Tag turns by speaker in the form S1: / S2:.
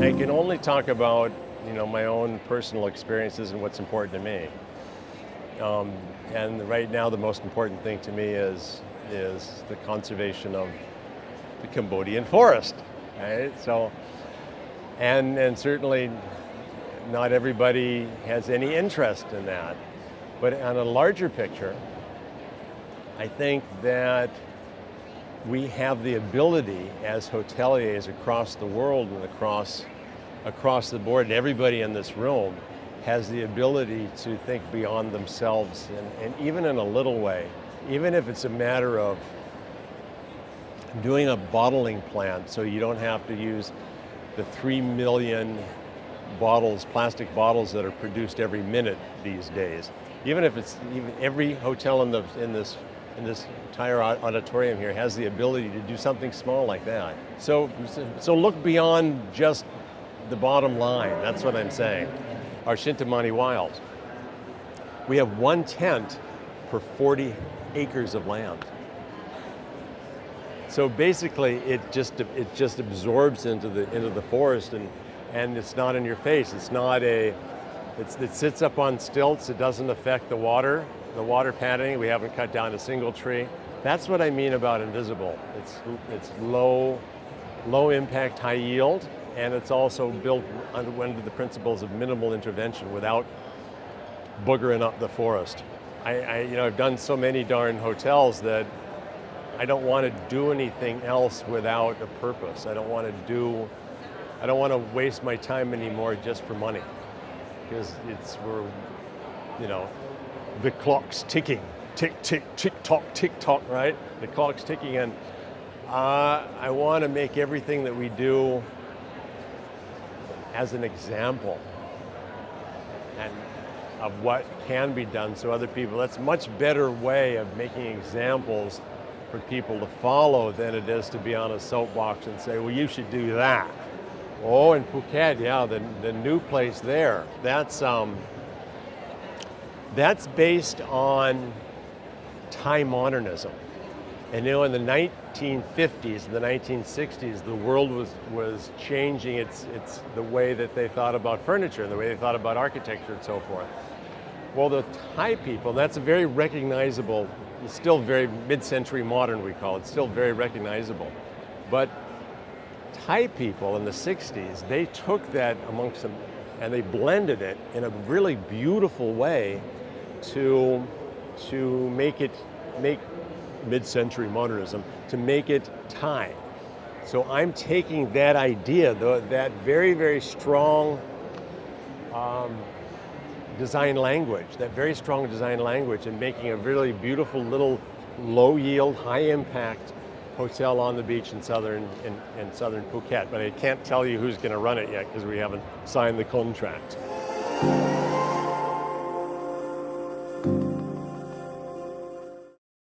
S1: I can only talk about, my own personal experiences and what's important to me. And right now, the most important thing to me is the conservation of the Cambodian forest, right? So, and certainly not everybody has any interest in that. But on a larger picture, I think that we have the ability as hoteliers across the world and across the board, and everybody in this room has the ability to think beyond themselves, and even in a little way, even if it's a matter of doing a bottling plant so you don't have to use the 3 million plastic bottles that are produced every minute these days. Even if it's every hotel in this entire auditorium here has the ability to do something small like that. So look beyond just the bottom line. That's what I'm saying. Our Shintamani Wilds. We have one tent per 40 acres of land. So basically, it just absorbs into the forest, and it's not in your face. It sits up on stilts. It doesn't affect the water patterning. We haven't cut down a single tree. That's what I mean about invisible. It's low impact, high yield, and it's also built under the principles of minimal intervention without boogering up the forest. I've done so many darn hotels that I don't want to do anything else without a purpose. I don't want to waste my time anymore just for money, because the clock's ticking, tick, tick, tick tock, right? The clock's ticking, and I want to make everything that we do as an example and of what can be done, so other people. That's a much better way of making examples for people to follow than it is to be on a soapbox and say, well, you should do that. Oh, in Phuket, yeah, the new place there, that's based on Thai modernism. And in the 1950s, the 1960s, the world was changing it's the way that they thought about furniture, and the way they thought about architecture and so forth. Well, the Thai people, that's a very recognizable, it's still very mid-century modern, we call it, still very recognizable. But Thai people in the 60s, they took that amongst them and they blended it in a really beautiful way to make mid-century modernism, to make it Thai. So I'm taking that idea, that very, very strong design language, and making a really beautiful little low-yield, high-impact hotel on the beach in southern Phuket. But I can't tell you who's going to run it yet because we haven't signed the contract.